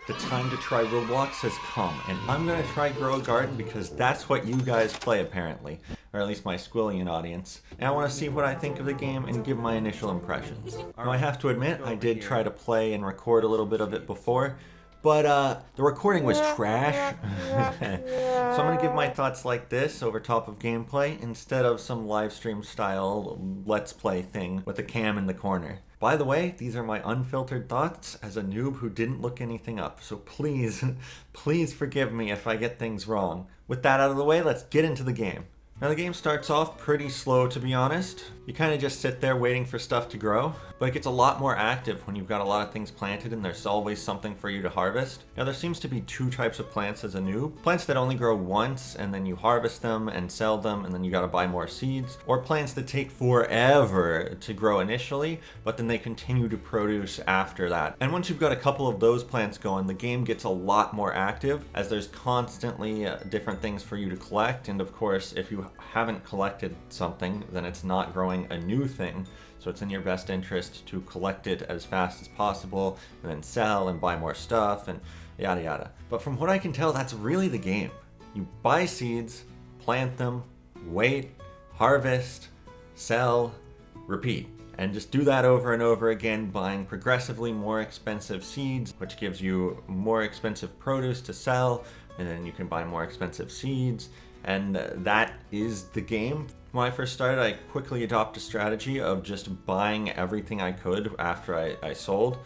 The time to try Roblox has come, and I'm gonna try Grow a Garden because that's what you guys play apparently, or at least my Squillian audience. And I want to see what I think of the game and give my initial impressions. Now I have to admit, I did try to play and record a little bit of it before, but the recording was trash. So I'm gonna give my thoughts like this over top of gameplay instead of some live stream style let's play thing with a cam in the corner. By the way, these are my unfiltered thoughts as a noob who didn't look anything up, so please, please forgive me if I get things wrong. With that out of the way, let's get into the game. Now the game starts off pretty slow, to be honest. You kind of just sit there waiting for stuff to grow, but it gets a lot more active when you've got a lot of things planted and there's always something for you to harvest. Now there seems to be two types of plants as a noob. Plants that only grow once and then you harvest them and sell them and then you gotta buy more seeds, or plants that take forever to grow initially, but then they continue to produce after that. And once you've got a couple of those plants going, the game gets a lot more active as there's constantly different things for you to collect, and of course if you haven't collected something, then it's not growing a new thing, so it's in your best interest to collect it as fast as possible and then sell and buy more stuff and yada yada. But from what I can tell, that's really the game. You buy seeds, plant them, wait, harvest, sell, repeat. And just do that over and over again, buying progressively more expensive seeds, which gives you more expensive produce to sell, and then you can buy more expensive seeds, and that is the game. When I first started, I quickly adopted a strategy of just buying everything I could after I sold,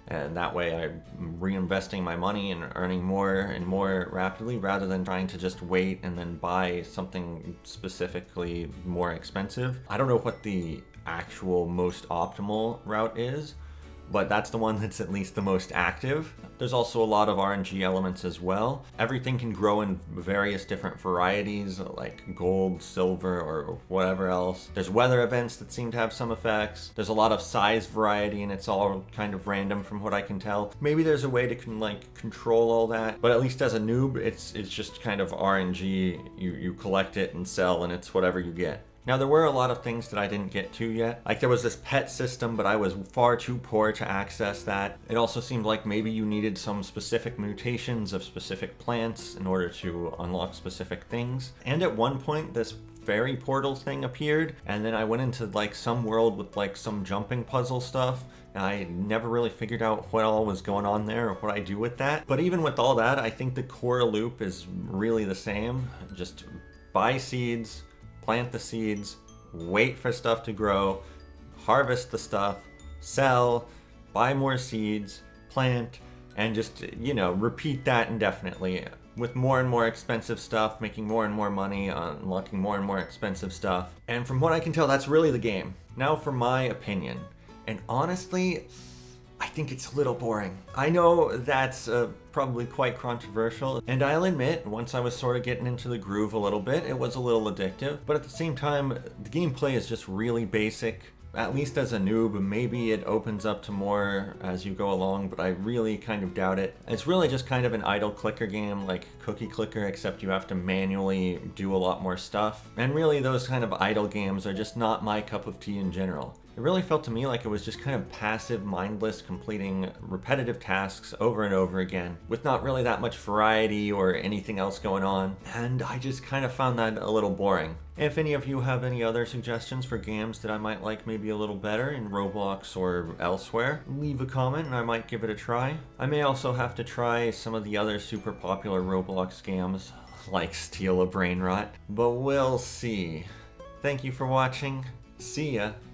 and that way I'm reinvesting my money and earning more and more rapidly rather than trying to just wait and then buy something specifically more expensive. I don't know what the actual most optimal route is, but that's the one that's at least the most active. There's also a lot of RNG elements as well. Everything can grow in various different varieties, like gold, silver, or whatever else. There's weather events that seem to have some effects. There's a lot of size variety, and it's all kind of random from what I can tell. Maybe there's a way to control all that, but at least as a noob, it's just kind of RNG. You collect it and sell, and it's whatever you get. Now there were a lot of things that I didn't get to yet. Like there was this pet system, but I was far too poor to access that. It also seemed like maybe you needed some specific mutations of specific plants in order to unlock specific things. And at one point this fairy portal thing appeared, and then I went into like some world with like some jumping puzzle stuff. And I never really figured out what all was going on there or what I do with that. But even with all that, I think the core loop is really the same. Just buy seeds, plant the seeds, wait for stuff to grow, harvest the stuff, sell, buy more seeds, plant, and just, repeat that indefinitely with more and more expensive stuff, making more and more money, unlocking more and more expensive stuff. And from what I can tell, that's really the game. Now for my opinion. And honestly, I think it's a little boring. I know that's probably quite controversial, and I'll admit, once I was sort of getting into the groove a little bit, it was a little addictive, but at the same time, the gameplay is just really basic. At least as a noob, maybe it opens up to more as you go along, but I really kind of doubt it. It's really just kind of an idle clicker game, like Cookie Clicker, except you have to manually do a lot more stuff. And really, those kind of idle games are just not my cup of tea in general. It really felt to me like it was just kind of passive, mindless, completing repetitive tasks over and over again, with not really that much variety or anything else going on, and I just kind of found that a little boring. If any of you have any other suggestions for games that I might like maybe a little better in Roblox or elsewhere, leave a comment and I might give it a try. I may also have to try some of the other super popular Roblox games, like Steal a Brain Rot, but we'll see. Thank you for watching. See ya.